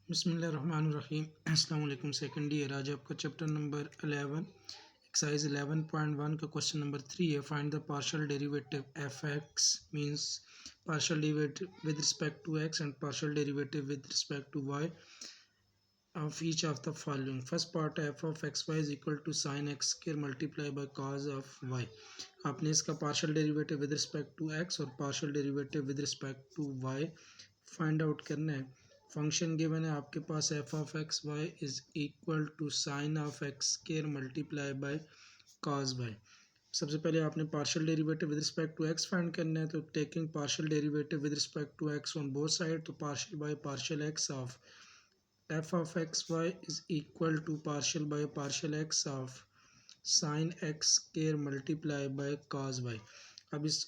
बिस्मिल्लाहिर्रहमानिर्रहीम। अस्सलाम वालेकुम। सेकंड ईयर, आज आपका चैप्टर नंबर 11 एक्सरसाइज 11.1 का क्वेश्चन नंबर 3 है। Find the partial derivative F X means partial derivative with respect to x and partial derivative with respect to Y of each of the following. First part, f of xy is equal to sin x square multiply by cos of y. आपने इसका partial derivative with respect to x और partial derivative with respect to y find out करना है। Function given है आपके पास f of x y is equal to sine of x square multiply by cos y। सबसे पहले आपने partial derivative with respect to x find करना है, तो taking partial derivative with respect to x on both side, तो partial by partial x of f of x y is equal to partial by partial x of sin x square multiply by cos y। अब इस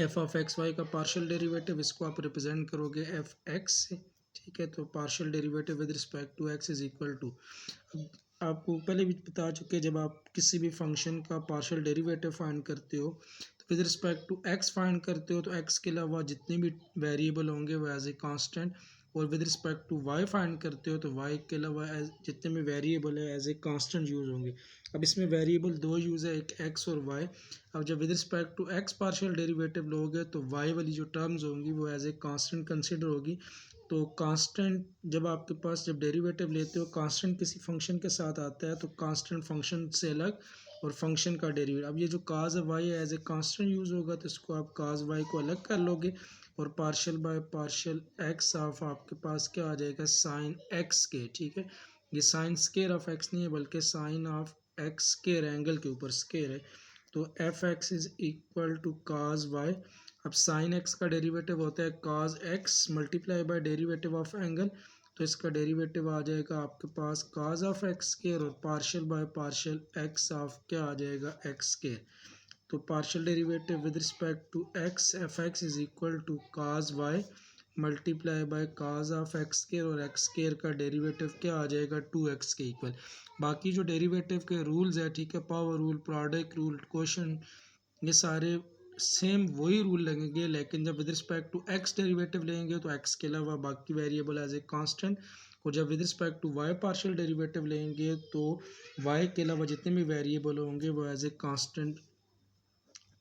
f of x y का partial derivative इसको आप represent करोगे f x से, ठीक है। तो partial derivative with respect to x is equal to, अब आपको पहले भी बता चुके, जब आप किसी भी फंक्शन का पार्शियल डेरिवेटिव फाइंड करते हो तो with respect to x find करते हो, तो x के अलावा जितने भी वेरिएबल होंगे वो एज ए कांस्टेंट, और with respect to y find करते हो तो y के अलावा जितने भी वेरिएबल है एज ए कांस्टेंट यूज़ होंगे। अब इसमें वेरिएबल दो यूज़ है, एक x और y। अब जब with respect to x partial derivative लोगे तो y वाली जो टर्म्स होंगी वो एज ए कांस्टेंट कंसिडर होगी। तो कांस्टेंट जब आपके पास जब डेरिवेटिव लेते हो कांस्टेंट किसी फंक्शन के साथ आता है तो कांस्टेंट फंक्शन से अलग और फंक्शन का डेरिवेटिव, अब ये जो cos y as a constant use होगा तो इसको आप काज वाई को अलग कर लोगे और partial by partial x of आपके पास क्या आ जाएगा साइन एक्स के, ठीक है। ये साइन स्केयर ऑफ एक्स नहीं है बल्कि sine of x square, angle के ऊपर स्केयर है, तो F x is equal to cos Y. अब साइन एक्स का डेरिवेटिव होता है cos X multiply by derivative of angle, तो इसका डेरिवेटिव आ जाएगा आपके पास काज ऑफ एक्स स्केयर और partial by partial x of क्या आ जाएगा एक्स स्केयर। तो partial derivative with respect to x F x is equal to cos Y multiply by cos of x square, और एक्स स्केयर का derivative क्या आ जाएगा 2x के इक्वल। बाकी जो डेरिवेटिव के रूल्स है, ठीक है, power rule, product rule, quotient, ये सारे सेम वही रूल लगेंगे, लेकिन जब with respect to X derivative लेंगे तो एक्स के अलावा बाकी वेरिएबल एज ए कांस्टेंट, और जब with respect to Y partial derivative लेंगे तो वाई के अलावा जितने भी वेरिएबल होंगे वो एज ए कांस्टेंट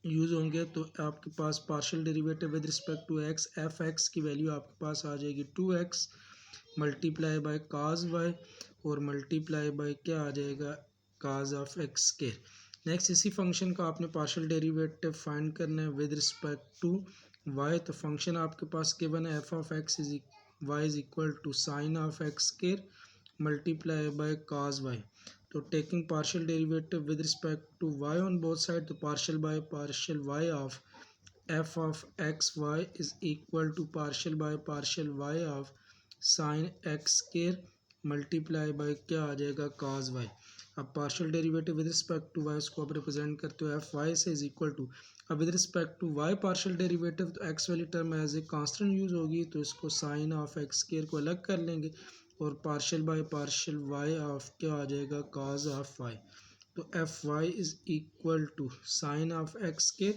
यूज़ होंगे। तो आपके पास partial derivative with respect to x F x की वैल्यू आपके पास आ जाएगी 2x multiply by cos y और मल्टीप्लाई बाय क्या आ जाएगा काज ऑफ एक्स के। नेक्स्ट इसी फंक्शन का आपने पार्शियल डेरिवेटिव फाइंड करना है विद रिस्पेक्ट टू वाई, तो फंक्शन आपके पास गिवन है F of x is y is equal to sine of x के मल्टीप्लाई बाय काज वाई। तो taking partial derivative with respect to y on both side, तो partial by partial Y of F of x Y is equal to partial by partial Y of sine x square multiply by क्या आ जाएगा cos Y. अब partial derivative with respect to Y इसको आप represent करते हो f y से is equal to, अब with respect to Y partial derivative तो एक्स वाली term as a constant use होगी, तो इसको साइन ऑफ एक्स स्क्वायर को अलग कर लेंगे और partial by partial Y of क्या आ जाएगा काज ऑफ वाई। तो F Y is equal to sine of x के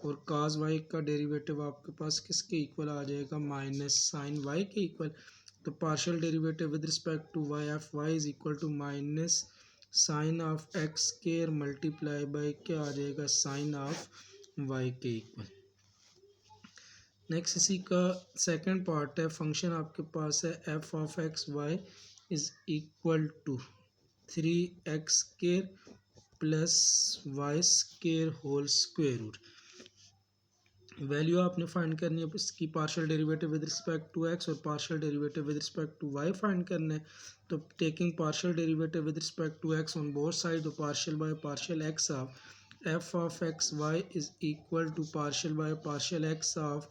और काज वाई का डेरिवेटिव आपके पास किसके इक्वल आ जाएगा माइनस साइन वाई के इक्वल। तो partial derivative with respect to Y F Y is equal to minus sine of x के मल्टीप्लाई बाय क्या आ जाएगा साइन ऑफ वाई के इक्वल। नेक्स्ट इसी का सेकंड पार्ट है, फंक्शन आपके पास है F of x Y is equal to 3x square plus Y square whole square root. Value आपने फाइंड करनी है इसकी, partial derivative with respect to x और partial derivative with respect to y find करना है। तो taking partial derivative with respect to x on both side, तो partial by partial x of F of x Y is equal to partial by partial x of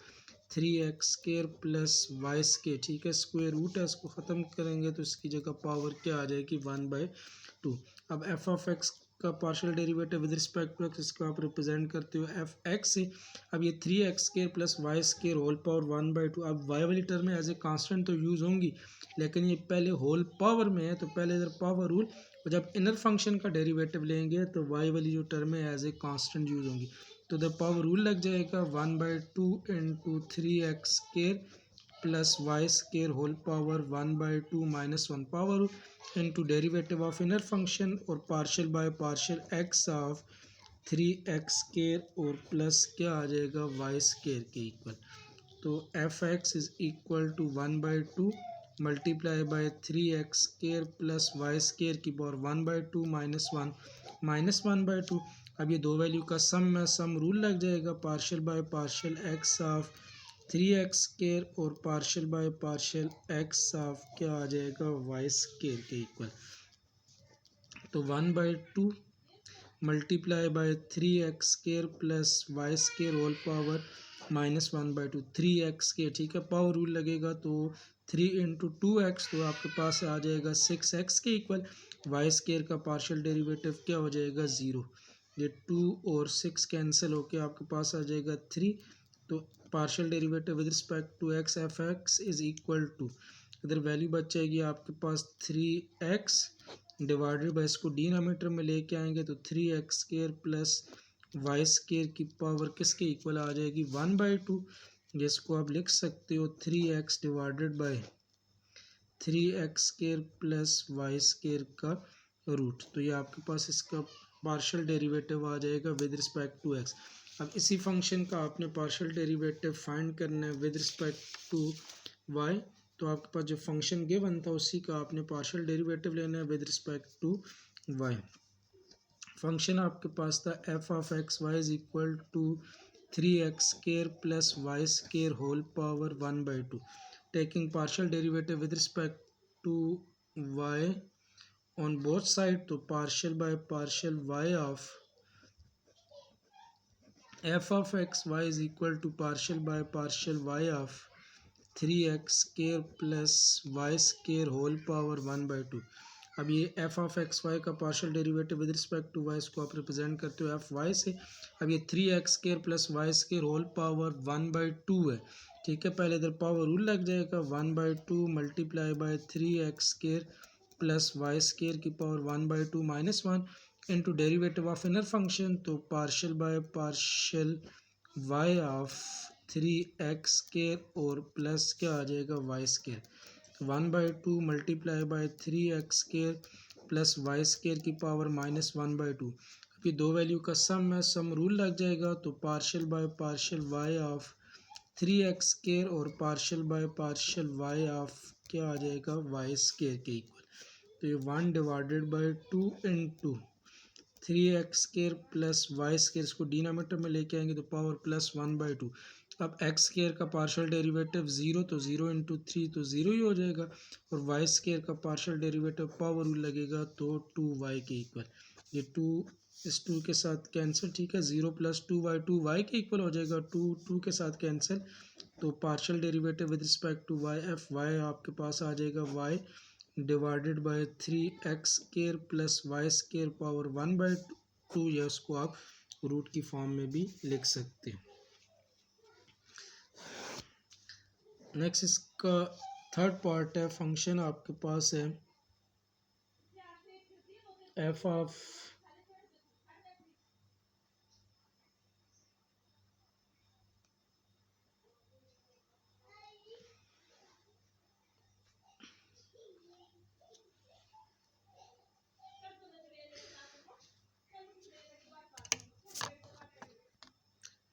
3x square plus Y square, ठीक है, square root है, इसको ख़त्म करेंगे तो इसकी जगह पावर क्या आ जाएगी 1/2। अब एफ ऑफ एक्स का partial derivative with respect to X इसको आप रिप्रेजेंट करते हो एफ एक्स से। अब ये 3x square plus Y square whole power 1/2, अब वाई वाली टर्म में एज ए कांस्टेंट तो यूज़ होंगी, लेकिन ये पहले होल पावर में है तो पहले इधर पावर रूल, और जब इनर फंक्शन का डेरिवेटिव लेंगे तो वाई वाली जो टर्म है एज ए कांस्टेंट यूज़ होंगी, तो द पावर रूल लग जाएगा 1/2 into 3x square plus Y square whole power 1/2 minus 1 power into derivative of inner function और partial by partial x of 3x square और plus क्या आ जाएगा वाई स्केयर के इक्वल। तो F x is equal to 1/2 multiply by 3x square plus Y square की power 1/2 minus 1/2। अब ये दो वैल्यू का सम में सम रूल लग जाएगा, partial by partial x of 3x square और partial by partial x of क्या आ जाएगा वाई स्केयर के इक्वल। तो 1/2 multiply by 3x square plus Y square whole power minus 1/2 3x के, ठीक है, पावर रूल लगेगा तो 3 इंटू 2x तो आपके पास आ जाएगा 6x के इक्वल। वाई स्केयर का पार्शियल डेरिवेटिव क्या हो जाएगा 0, ये 2 और 6 कैंसिल होके आपके पास आ जाएगा 3। तो partial derivative with respect to x F x is equal to, इधर वैल्यू बच जाएगी आपके पास 3x डिवाइडेड बाय, इसको डिनोमिनेटर में लेके आएंगे तो 3x square plus Y square की पावर किसके इक्वल आ जाएगी 1/2, जिसको आप लिख सकते हो 3x divided by 3x square plus Y square का रूट। तो ये आपके पास इसका पार्शियल डेरिवेटिव आ जाएगा विद रिस्पेक्ट टू x। अब इसी फंक्शन का आपने पार्शियल डेरिवेटिव फाइंड करना है विद रिस्पेक्ट टू y। तो आपके पास जो फंक्शन गिवन था उसी का आपने पार्शियल डेरिवेटिव लेना है with respect to y। Function आपके पास था f of x Y is equal to 3x square plus Y square whole power 1/2 taking partial derivative with respect to y on both side. तो partial by partial y of F of x Y is equal to partial by partial y of 3x square plus Y square whole power 1/2। अब ये f of x y का partial derivative with respect to Y, इसको आप represent करते हो f y से। अब ये 3x square plus Y square whole power 1/2 है, ठीक है। पहले इधर पावर रूल लग जाएगा 1/2 multiply by 3x square plus Y square की power 1/2 minus 1 into derivative of inner function, तो partial by partial Y of 3x square और प्लस क्या आ जाएगा y square 1/2 multiply by 3x square plus Y square की power minus 1/2। अब ये दो वैल्यू का सम है, सम रूल लग जाएगा तो partial by partial Y of 3x square और partial by partial Y of क्या आ जाएगा वाई स्केयर के इक्वल। तो ये 1 divided by 2 into 3x square plus Y square, इसको डिनोमिनेटर में लेके आएंगे तो पावर प्लस 1/2। अब एक्स स्केयर का पार्शियल डेरिवेटिव 0, तो 0 इंटू 3 तो 0 ही हो जाएगा, और वाई स्केयर का पार्शियल डेरिवेटिव पावर रूल लगेगा तो 2y के इक्वल। ये 2 इस 2 के साथ कैंसिल, ठीक है, 0 प्लस 2y के इक्वल हो जाएगा, 2 के साथ कैंसिल। तो partial derivative with respect to y F Y आपके पास आ जाएगा y divided by 3x square plus Y square power 1/2, या उसको आप रूट की फॉर्म में भी लिख सकते हैं। नेक्स्ट इसका थर्ड पार्ट है, फंक्शन आपके पास है एफ ऑफ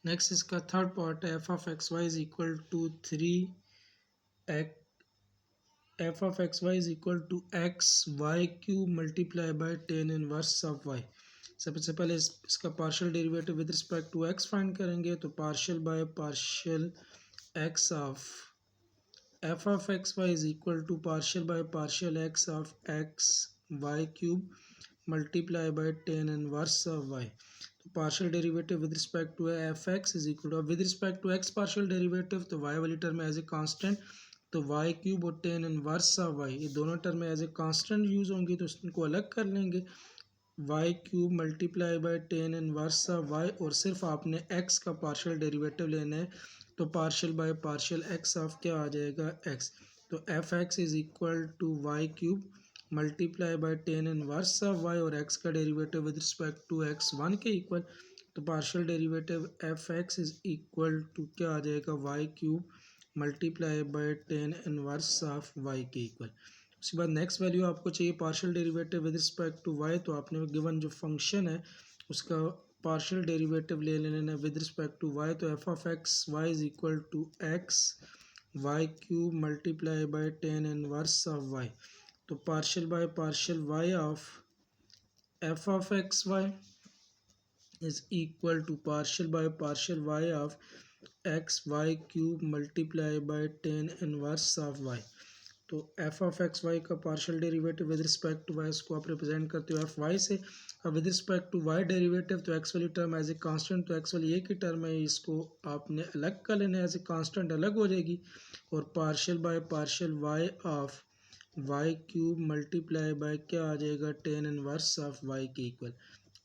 नेक्स्ट इसका थर्ड पार्ट है F of x Y is equal to 3x F of x Y is equal to x Y cube multiply by ten inverse of Y. सबसे पहले इसका partial derivative with respect to X find करेंगे, तो partial by partial x of F of x Y is equal to partial by partial x of x Y cube multiply by ten inverse of Y. तो partial derivative with respect to f x is equal to, with respect to x partial derivative तो y वाली term as a constant, तो y cube और tan inverse of y ये दोनों term as a constant use होंगी, तो इनको अलग कर लेंगे। Y cube multiply by ten inverse of y, और सिर्फ आपने एक्स का पार्शियल डेरिवेटिव लेना है, तो partial by partial x of क्या आ जाएगा एक्स। तो F x is equal to y cube multiply by ten inverse of y, और एक्स का derivative with respect to x 1 के इक्वल। तो partial derivative F x is equal to क्या आ जाएगा y cube multiply by ten inverse of Y के equal. उसके बाद नेक्स्ट वैल्यू आपको चाहिए partial derivative with respect to y, तो आपने गिवन जो फंक्शन है उसका पार्शियल डेरिवेटिव ले लेना विद रिस्पेक्ट टू वाई, तो f of x Y is equal to x Y cube multiply by ten inverse of Y. तो partial by partial Y of F of x Y is equal to partial by partial Y of x Y cube multiply by ten inverse of Y. तो f of x y का partial derivative with respect to Y इसको आप represent करते हो f y से, अब with respect to y derivative तो x वाली टर्म एज ए कांस्टेंट, तो एक्स वाली एक ही टर्म है, इसको आपने अलग कर लेना एज ए कांस्टेंट अलग हो जाएगी, और partial by partial Y of y cube multiply by क्या आ जाएगा टेन इनवर्स ऑफ वाई के इक्वल।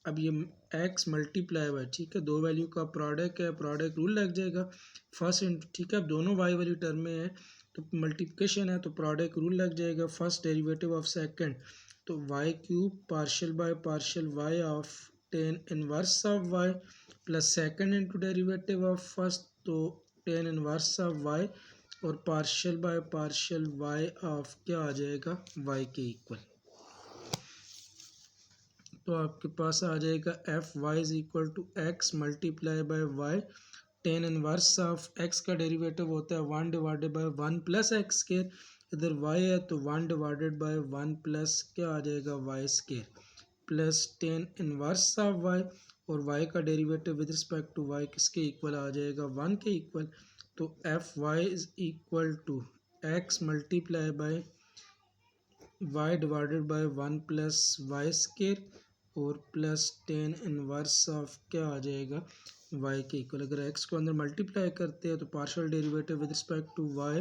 अब ये एक्स मल्टीप्लाई बाय, ठीक है, दो वैल्यू का प्रोडक्ट है, प्रोडक्ट रूल लग जाएगा फर्स्ट इंटू, ठीक है, अब दोनों वाई वाली टर्म में है तो मल्टीप्लिकेशन है तो प्रोडक्ट रूल लग जाएगा फर्स्ट डेरिवेटिव ऑफ सेकंड, तो y cube partial by partial Y of ten inverse of y plus second into derivative of first, तो टेन इनवर्स ऑफ वाई और partial by partial Y of क्या आ जाएगा y के equal. तो आपके पास आ जाएगा f Y is equal to x multiply by y, ten inverse of x का डेरिवेटिव होता है one divided by one plus x square, इधर वाई है तो one divided by one plus क्या आ जाएगा y square plus ten inverse of y, और वाई का derivative with respect to y किसके इक्वल आ जाएगा वन के इक्वल, तो F Y is equal to x multiply by y divided by one plus Y square और plus ten inverse of क्या आ जाएगा वाई के इक्वल। अगर एक्स को अंदर मल्टीप्लाई करते हैं तो partial derivative with respect to y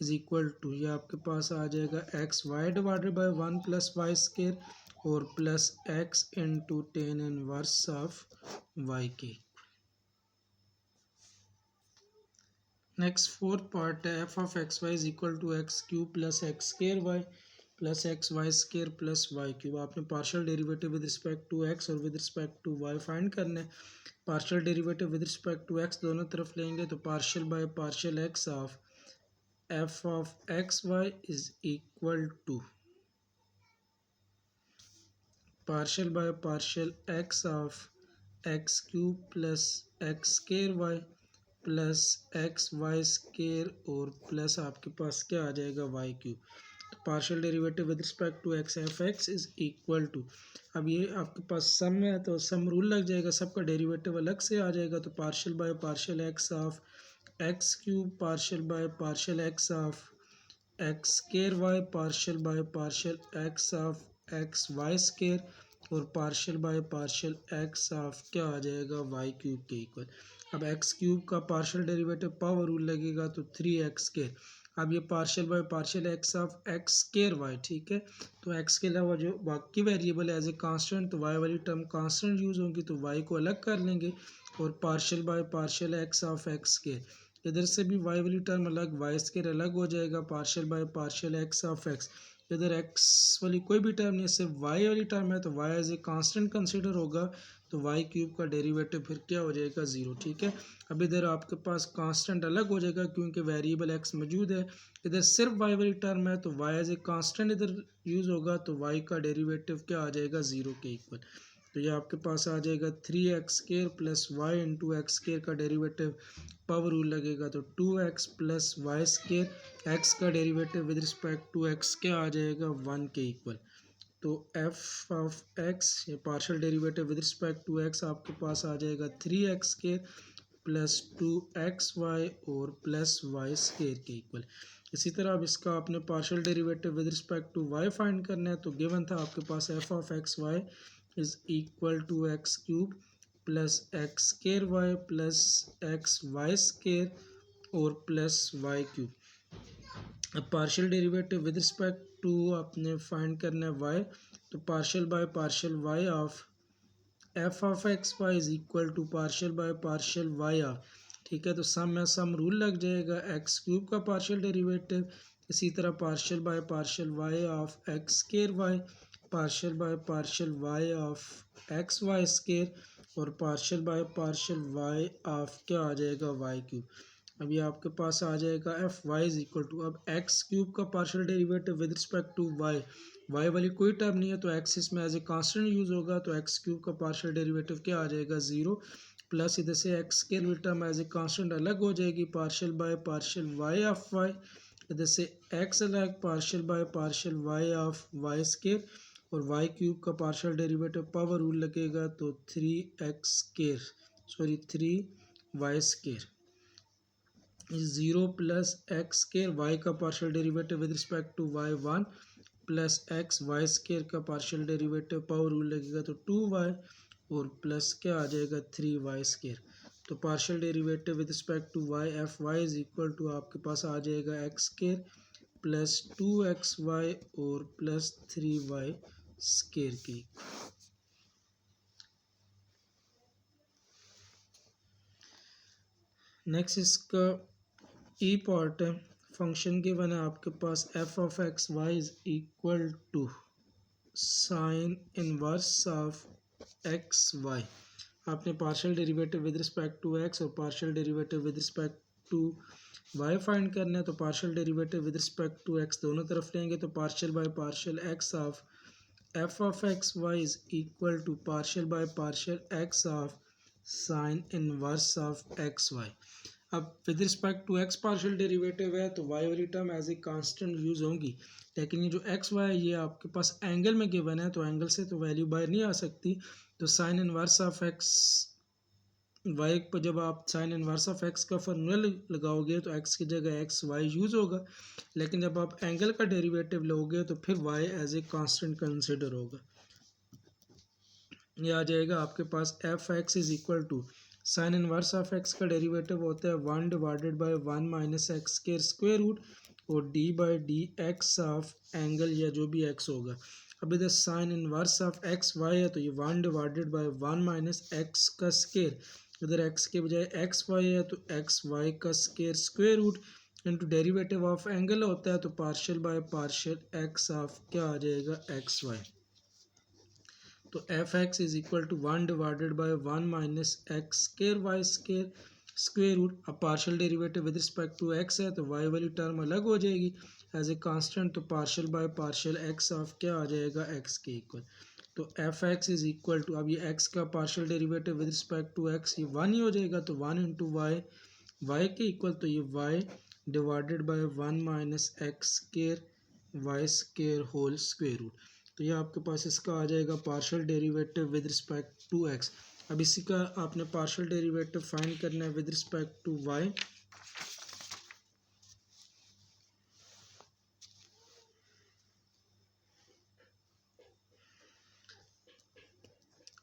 is equal to, ये आपके पास आ जाएगा x y divided by one plus Y square और plus x into tan inverse of Y के। नेक्स्ट फोर्थ पार्ट है F of x Y is equal to x cube plus x square y plus x y square plus y cube. आपने partial derivative with respect to x और with respect to y find करना है। Partial derivative with respect to x दोनों तरफ लेंगे तो partial by partial x of F of x Y is equal to partial by partial x of x cube plus x square y plus x y square और plus आपके पास क्या आ जाएगा वाई क्यूब। तो partial derivative with respect to x F x is equal to, अब ये आपके पास सम है तो सम रूल लग जाएगा, सबका डेरिवेटिव अलग से आ जाएगा, तो partial by partial x of x cube partial by partial x of x square y partial by partial x of x y square और partial by partial x of क्या आ जाएगा वाई क्यूब के इक्वल। अब x cube का partial derivative power rule लगेगा तो three x square, अब ये partial by partial x of x square y, ठीक है, तो एक्स के अलावा जो बाकी वेरिएबल है एज ए कांस्टेंट तो वाई वाली टर्म कांस्टेंट यूज होगी तो वाई को अलग कर लेंगे और partial by partial x of x square, इधर से भी वाई वाली टर्म अलग वाई स्केयर अलग हो जाएगा, partial by partial x of x, इधर एक्स वाली कोई भी टर्म नहीं सिर्फ वाई वाली टर्म है तो y as a constant consider होगा, तो वाई क्यूब का डेरिवेटिव फिर क्या हो जाएगा ज़ीरो, ठीक है। अब इधर आपके पास कांस्टेंट अलग हो जाएगा क्योंकि वेरिएबल एक्स मौजूद है, इधर सिर्फ वाई वाली टर्म है तो वाई एज ए कांस्टेंट इधर यूज़ होगा, तो वाई का डेरिवेटिव क्या आ जाएगा ज़ीरो के इक्वल। तो ये आपके पास आ जाएगा three x square plus y into x square का डेरिवेटिव पावर रूल लगेगा तो two x plus Y square, x का derivative with respect to x क्या आ जाएगा वन के इक्वल। तो एफ ऑफ एक्स ये partial derivative with respect to x आपके पास आ जाएगा three x square plus two x y और प्लस वाई स्केयर के इक्वल। इसी तरह अब इसका आपने partial derivative with respect to y find करना है, तो गिवन था आपके पास f of x Y is equal to x cube plus x square y plus x y square और प्लस वाई क्यूब। अब partial derivative with respect to आपने find करना है वाई, तो partial by partial Y of F of x Y is equal to partial by partial Y of, ठीक है, तो sum में सम रूल लग जाएगा एक्स क्यूब का पार्शियल डेरिवेटिव, इसी तरह partial by partial Y of x square y partial by partial Y of x y square और partial by partial Y of क्या आ जाएगा वाई क्यूब। अब ये आपके पास आ जाएगा f Y is equal to, अब एक्स क्यूब का partial derivative with respect to y, y वाली कोई टर्म नहीं है तो एक्स इसमें एज ए कांस्टेंट यूज होगा, तो एक्स क्यूब का पार्शियल डेरिवेटिव क्या आ जाएगा 0, प्लस इधर से एक्स के वाली टर्म एज ए कांस्टेंट अलग हो जाएगी, partial by partial Y of y, इधर से एक्स अलग, partial by partial Y of y square, और वाई क्यूब का पार्शियल डेरिवेटिव पावर रूल लगेगा तो 3x square, sorry 3y square, 0 plus x square, y का partial derivative with respect to y 1 plus x y square का partial derivative power rule लगेगा तो 2y, और plus क्या आ जाएगा 3y स्केयर। तो partial derivative with respect to Y F Y is equal to आपके पास आ जाएगा एक्स स्केयर प्लस 2xy और प्लस 3y स्केयर की। नेक्स्ट इसका ई पार्ट है, फंक्शन गिवन है आपके पास f of x Y is equal to sine inverse of x y. आपने partial derivative with respect to x और partial derivative with respect to y find करना है, तो partial derivative with respect to x दोनों तरफ लेंगे तो partial by partial x of F of x Y is equal to partial by partial x of sine inverse of x y. अब with respect to x partial derivative है तो y वाली term as a constant use होंगी, लेकिन ये जो x y है ये आपके पास एंगल में गिवन है तो एंगल से तो वैल्यू बाहर नहीं आ सकती, तो sine inverse of x y पर जब आप साइन इनवर्स ऑफ एक्स का फॉर्मूला लगाओगे तो एक्स की जगह एक्स वाई यूज़ होगा, लेकिन जब आप एंगल का डेरिवेटिव लोगे तो फिर y as a constant consider होगा। ये आ जाएगा आपके पास f x is equal to sine inverse of x का डेरिवेटिव होता है 1 डिवाइडेड बाय 1 माइनस एक्स के स्क्वायर रूट और d by d x of angle या जो भी एक्स होगा। अब इधर sine inverse of x y है तो ये 1 डिवाइडेड बाय 1 माइनस एक्स का स्क्वायर, इधर एक्स के बजाय एक्स वाई है तो एक्स वाई का square square root into derivative of angle होता है तो partial by partial x of क्या आ जाएगा एक्स वाई। तो F x is equal to 1 divided by 1 minus x square y square square root, अब partial derivative with respect to x है तो वाई वाली टर्म अलग हो जाएगी एज ए कांस्टेंट, तो partial by partial x of क्या आ जाएगा एक्स के इक्वल। तो F x is equal to, अब ये एक्स का partial derivative with respect to x ये 1 ही हो जाएगा तो 1 इंटू वाई, वाई के इक्वल तो ये y divided by 1 minus x square y square whole square root, तो ये आपके पास इसका आ जाएगा partial derivative with respect to x. अब इसी का आपने पार्शियल डेरिवेटिव फाइंड करना है with respect to y.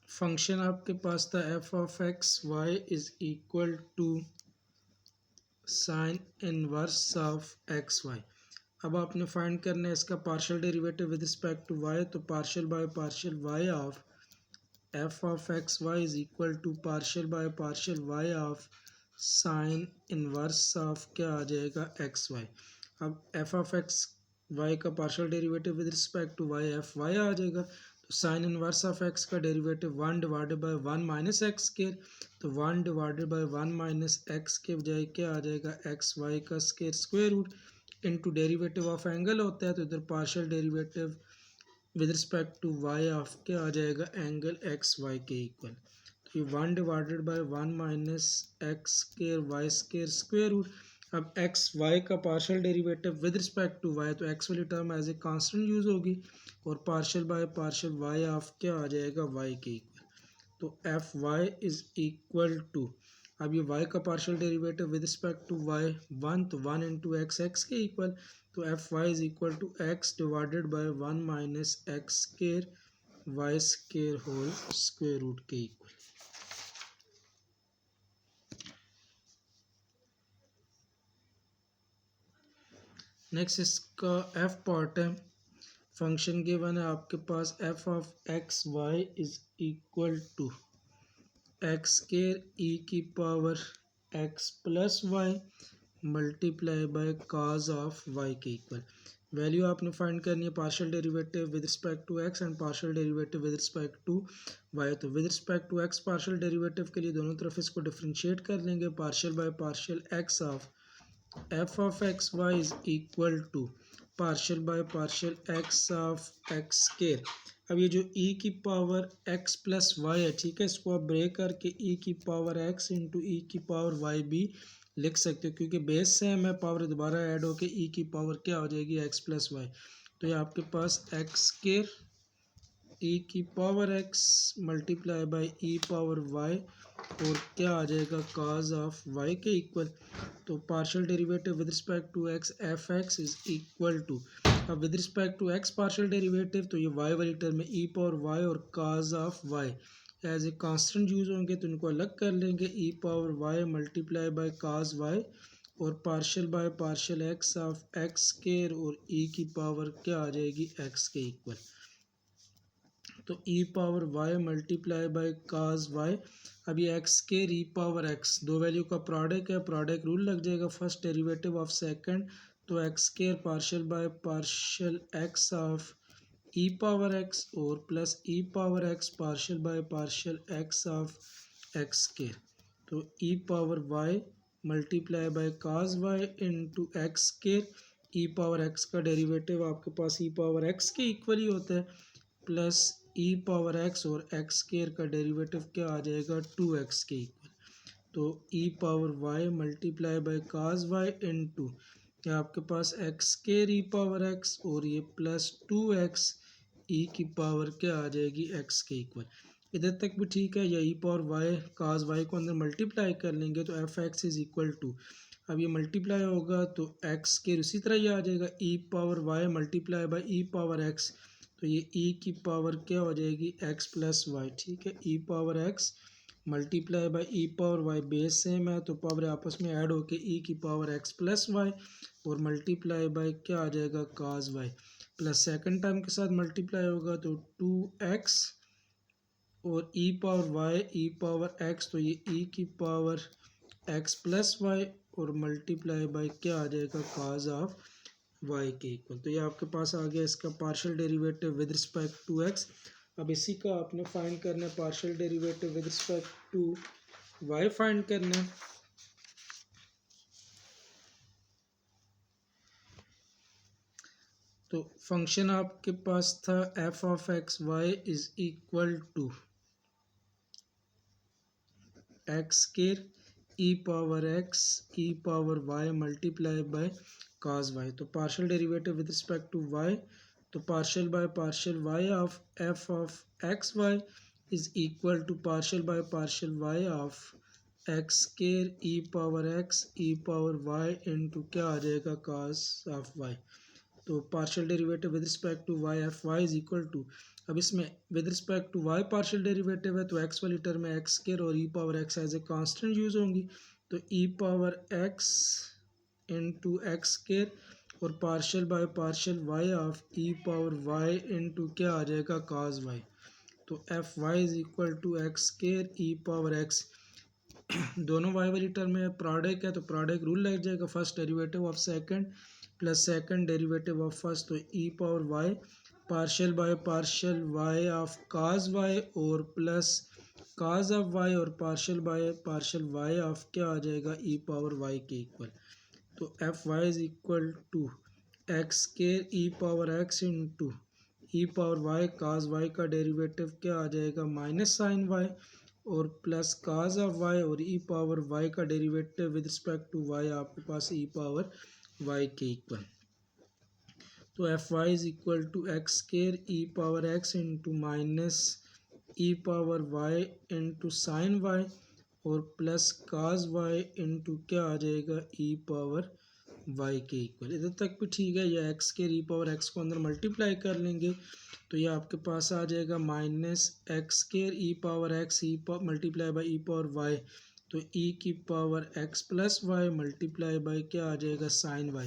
Function आपके पास था f of x Y is equal to sine inverse of x y. अब आपने फाइंड करना है इसका partial derivative with respect to y, तो partial by partial Y of F of x Y is equal to partial by partial Y of sine inverse of क्या आ जाएगा x y. अब एफ ऑफ एक्स वाई का partial derivative with respect to Y F Y आ जाएगा, तो sine inverse of x का derivative 1 divided by 1 minus x square, तो 1 divided by 1 minus x के बजाय क्या आ जाएगा एक्स वाई का square square root into derivative of angle होता है तो इधर partial derivative with respect to y of क्या आ जाएगा एंगल एक्स वाई के इक्वल, तो ये 1 divided by 1 minus x square y square square root. अब एक्स वाई का partial derivative with respect to y तो एक्स वाली term as a constant use होगी और partial by partial Y of क्या आ जाएगा वाई के इक्वल, तो F Y is equal to, अब ये y का partial derivative with respect to y 1 तो 1 इंटू एक्स के इक्वल, तो F Y is equal to x divided by 1 minus x square y square whole square root के equal. Next इसका f part है, function given है आपके पास f of x Y is equal to x square ई की power x plus y multiply by cos of Y के equal. Value आपने find करनी है partial derivative with respect to x and partial derivative with respect to y. तो with respect to x partial derivative के लिए दोनों तरफ इसको डिफ्रेंशिएट कर लेंगे। Partial by partial x of F of x Y is equal to partial by partial x of x square. अब ये जो e की पावर x प्लस वाई है, ठीक है, इसको आप ब्रेक करके e की पावर x इंटू ई की पावर y भी लिख सकते हो, क्योंकि बेस सेम है, पावर दोबारा ऐड होके e की पावर क्या हो जाएगी x प्लस वाई। तो ये आपके पास एक्स स्केयर e की power x multiply by e power y और क्या आ जाएगा cos ऑफ y के इक्वल। तो partial derivative with respect to x f x is equal to, अब with respect to x partial derivative तो ये y वाली टर्म में e पावर y और cos of y as a constant use होंगे, तो इनको अलग कर लेंगे। e power y multiply by cos y और partial by partial x of x square और e की पावर क्या आ जाएगी x के इक्वल। तो e power y multiply by cos y, अब ये x के e पावर x दो वैल्यू का प्रोडक्ट है, प्रोडक्ट रूल लग जाएगा फर्स्ट डेरिवेटिव ऑफ सेकंड। तो x square partial by partial x of e power x और plus e power x partial by partial x of x square. तो e power y multiply by cos y into x square, e power x का derivative आपके पास e power x के equal ही होता है, plus e power x और x square का डेरिवेटिव क्या आ जाएगा 2x के इक्वल। तो e power y multiply by cos y into क्या आपके पास x square e power x और ये प्लस 2x ई की पावर क्या आ जाएगी x के इक्वल। इधर तक भी ठीक है, या e power y cos y को अंदर मल्टीप्लाई कर लेंगे तो F x is equal to, अब ये मल्टीप्लाई होगा तो एक्स के उसी तरह ये आ जाएगा e power y multiply by e power x, तो ये e की पावर क्या हो जाएगी x प्लस वाई, ठीक है, e power x multiply by e power y base same है तो पावर आपस में ऐड होके e की पावर x प्लस वाई और मल्टीप्लाई बाई क्या आ जाएगा cos y, plus second term के साथ मल्टीप्लाई होगा तो 2x और e power y e power x, तो ये e की पावर x प्लस वाई और मल्टीप्लाई बाई क्या आ जाएगा cos ऑफ y के इक्वल। तो ये आपके पास आ गया इसका partial derivative with respect to x। अब इसी का आपने फाइंड करना है partial derivative with respect to y find करना है। तो फंक्शन आपके पास था f of x Y is equal to x square e power x e power y multiply by cos y। तो partial derivative with respect to y, तो partial by partial y of f of x Y is equal to partial by partial y of x square e power x e power y into क्या आ जाएगा cos of y। तो partial derivative with respect to y F Y is equal to, अब इसमें with respect to y partial derivative है तो x वाली term में एक्स स्क्वायर और e power x as a constant use होंगी, तो e power x into x square और partial by partial y of e power y into क्या आ जाएगा cos y। तो F Y is equal to x square e power x, दोनों y वाली term में प्रोडक्ट है तो प्रोडक्ट रूल लग जाएगा first derivative of second plus second derivative of first, तो e power y partial by partial y of cos y और plus cos of y और partial by partial y of क्या आ जाएगा ई पावर y के equal. तो F Y is equal to x के e power x into e power y cos y का derivative क्या आ जाएगा माइनस साइन y और प्लस cos ऑफ y और ई पावर y का derivative with respect to y आपके पास ई पावर y के इक्वल। तो F Y is equal to x square e power x into minus e power y into sine y और plus cos y into क्या आ जाएगा e power y के equal. इधर तक भी ठीक है, या एक्स के ई पावर x को अंदर मल्टीप्लाई कर लेंगे तो ये आपके पास आ जाएगा minus x square e power x e multiply by e power y, तो e की power x plus y multiply by क्या आ जाएगा साइन y।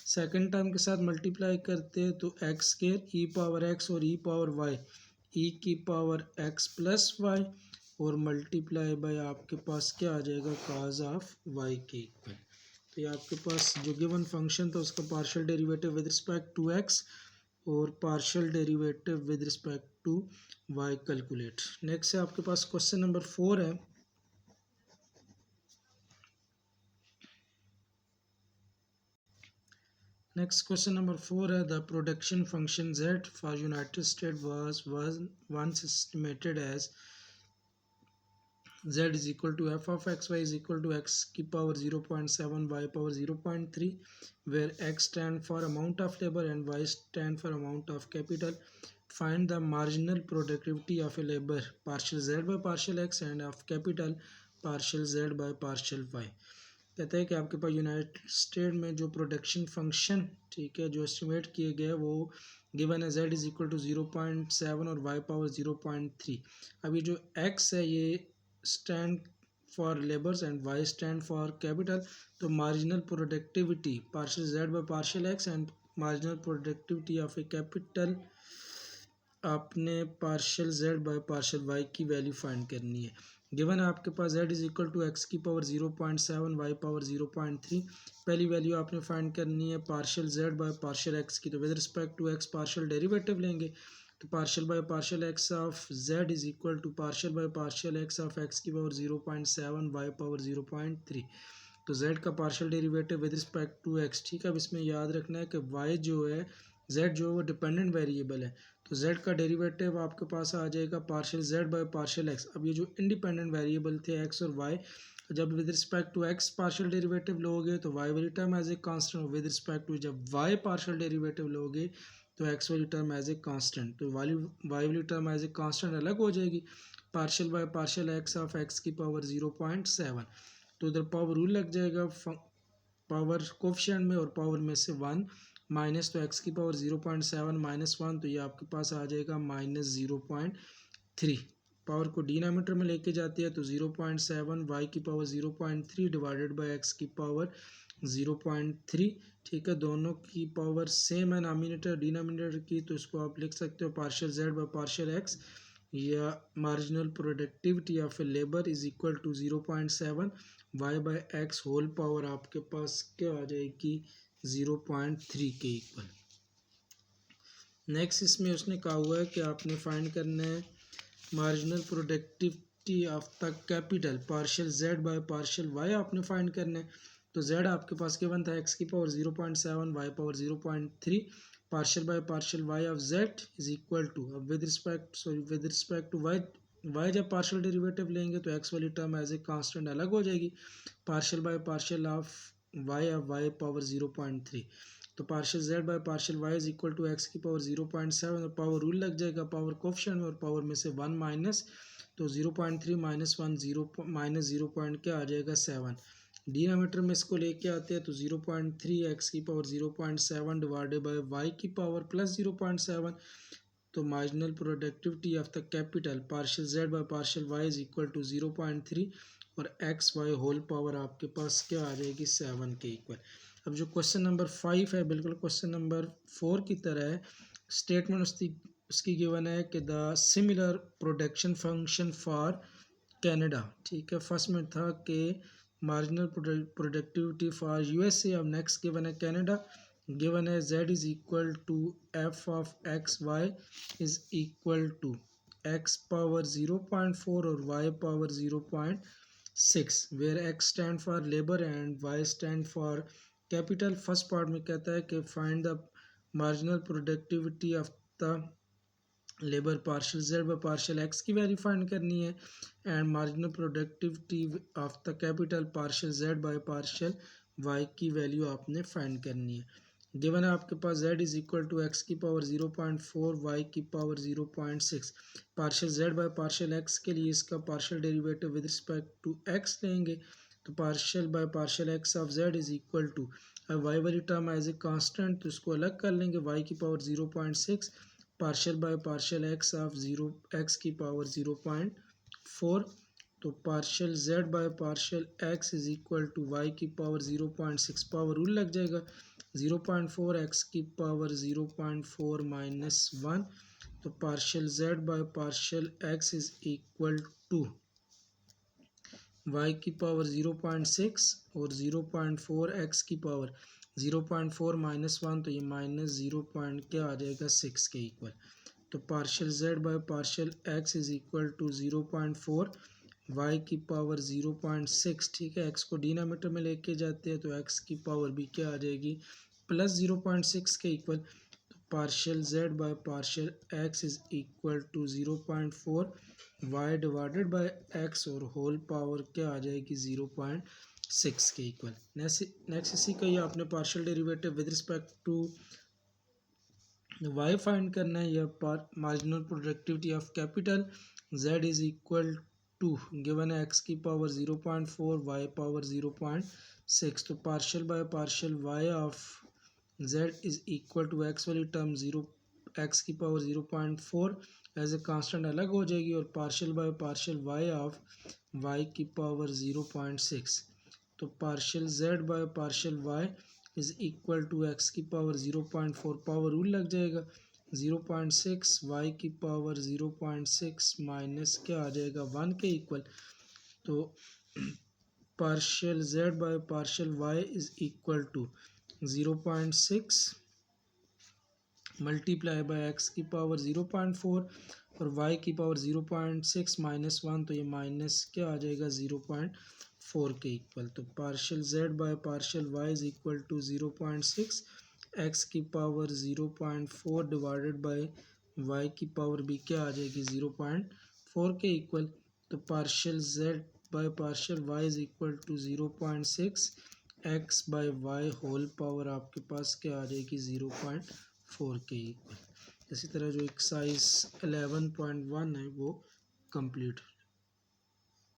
सेकंड टर्म के साथ मल्टीप्लाई करते हैं तो x square e power x और ई पावर y e की पावर x प्लस वाई और मल्टीप्लाई बाई आपके पास क्या आ जाएगा cos ऑफ y के इक्वल। तो ये आपके पास जो गिवन फंक्शन था उसका partial derivative with respect to x और partial derivative with respect to y calculate. Next है आपके पास क्वेश्चन नंबर 4 है। नेक्स्ट क्वेश्चन नंबर 4 है the production function z for United state was once estimated as z is equal to f of x y is equal to x की power 0.7 y power 0.3 where x stand for amount of labor and y stand for amount of capital. Find the marginal productivity of a labor partial z by partial x and of capital partial z by partial y. कहता है कि आपके पास United state में जो production function ठीक है जो estimate किए गए वो गिवन है z इज इक्वल टू 0.7 और y पावर 0.3। अब ये जो x है ये stand for labours and y stand for capital. तो marginal productivity partial z by partial x and marginal productivity of a capital आपने partial z by partial y की value find करनी है। गिवन है आपके पास z is equal to x की power 0.7 y power 0.3। पहली वैल्यू आपने फाइंड करनी है partial z by partial x की। तो with respect to x partial derivative लेंगे तो partial by partial x of z is equal to partial by partial x of x की power 0.7 y power 0.3। तो z का partial derivative with respect to x ठीक है। अब इसमें याद रखना है कि y जो है z जो है वो डिपेंडेंट वेरिएबल है तो z का डेरिवेटिव आपके पास आ जाएगा partial z by partial x। अब ये जो इंडिपेंडेंट वेरिएबल थे x और y जब with respect to x partial derivative लोगे तो y वाली term as a constant, with respect to जब y पार्शियल डेरिवेटिव लोगे तो x वाली टर्म एज ए कांस्टेंट। तो y वाली टर्म एज ए कांस्टेंट अलग हो जाएगी। Partial by partial x of x की पावर 0.7 तो उधर पावर रूल लग जाएगा पावर कोफिशिएंट में और पावर में से 1 माइनस तो x की पावर 0.7 माइनस 1 तो ये आपके पास आ जाएगा माइनस 0.3। पावर को डिनोमिनेटर में लेके जाती है तो 0.7 y की पावर 0.3 डिवाइडेड बाय x की पावर 0.3 ठीक है। दोनों की पावर सेम है नामिनेटर डिनोमिनेटर की तो इसको आप लिख सकते हो partial z by partial x या marginal productivity of a labour is equal to 0.7 y by x whole power आपके पास क्या आ जाएगी 0.3 के इक्वल। नेक्स्ट इसमें उसने कहा हुआ है कि आपने फाइंड करना है marginal productivity of the capital partial z by partial y आपने फाइंड करना है। तो z आपके पास गिवन था x की power 0.7 y power 0.3 partial by partial y of z is equal to अब विद रिस्पेक्ट टू y जब पार्शियल डेरिवेटिव लेंगे तो x वाली टर्म एज ए कांस्टेंट अलग हो जाएगी। Partial by partial of y power 0.3 तो partial z by partial y is equal to x की पावर 0.7 और पावर रूल लग जाएगा पावर कोफिशिएंट में और पावर में से 1 माइनस तो 0.3 माइनस 1 माइनस 0 पॉइंट क्या आ जाएगा 7। डिनोमिनेटर में इसको लेके आते हैं तो 0.3 एक्स की पावर 0.7 डिवाइडेड बाय वाई की पावर प्लस 0.7 तो marginal productivity of the capital partial z by partial y is equal to 0.3 और एक्स वाई होल पावर आपके पास क्या आ जाएगी 7 के इक्वल। अब जो क्वेश्चन नंबर 5 है बिल्कुल क्वेश्चन नंबर 4 की तरह है। स्टेटमेंट उसकी गिवन है कि the similar production function for Canada ठीक है। फर्स्ट में था कि मार्जिनल प्रोडक्टिविटी फॉर यूएसए। अब नेक्स्ट गिवन है कनाडा गिवन है z is equal to f of x Y is equal to x power 0.4 और y power 0.6 where x stand for labour and y stand for capital. First part में कहता है कि find the marginal productivity of the labour partial z by partial x की value find करनी है and marginal productivity of the capital partial z by partial y की value आपने find करनी है। गिवन है आपके पास z is equal to x की पावर 0.4 y की power 0.6 partial z by partial x के लिए इसका partial derivative with respect to x लेंगे तो partial by partial x of z is equal to अब y वाली टर्म एज ए कांस्टेंट तो इसको अलग कर लेंगे y की power 0.6 partial by partial x of 0 x की पावर 0.4 तो partial z by partial x is equal to y की पावर 0.6 पावर रूल लग जाएगा 0.4 x की पावर 0.4 माइनस 1 तो partial z by partial x is equal to y की power 0.6 और 0.4 x की पावर 0.4 -1, तो ये -0 क्या आ जाएगा 6 के इक्वल। तो partial z by partial x is equal to 0.4 y की पावर 0.6, ठीक है। एक्स को डिनोमिनेटर में लेके जाते हैं तो एक्स की पावर भी क्या आ जाएगी प्लस 0.6 के इक्वल। तो partial z by partial x is equal to 0.4 y divided by x और होल पावर क्या आ जाएगी 0.6 के इक्वल। नेक्स्ट इसी का ये आपने partial derivative with respect to y find करना है, या marginal productivity of capital z is equal to given है एक्स की पावर 0.4 वाई पावर 0.6। तो partial by partial Y of z is equal to x वाली टर्म 0 एक्स की power 0.4 as a constant अलग हो जाएगी, और partial by partial Y of y की पावर 0.6। तो partial z by partial y is equal to x की power 0.4 power rule लग जाएगा 0.6 वाई की पावर 0.6 माइनस क्या आ जाएगा 1 के इक्वल। तो partial z by partial y is equal to 0.6 multiply by x की पावर 0.4 और y की पावर 0.6 -1, तो ये माइनस क्या आ जाएगा 0.4 के इक्वल। तो partial z by partial y is equal to 0.6 x की पावर 0.4 डिवाइडेड बाय y की पावर भी क्या आ जाएगी 0.4 के इक्वल। तो partial z by partial y is equal to 0.6 x by y whole power आपके पास क्या आ जाएगी 0.4 के इक्वल। इसी तरह जो एक्सरसाइज 11.1 है वो कंप्लीट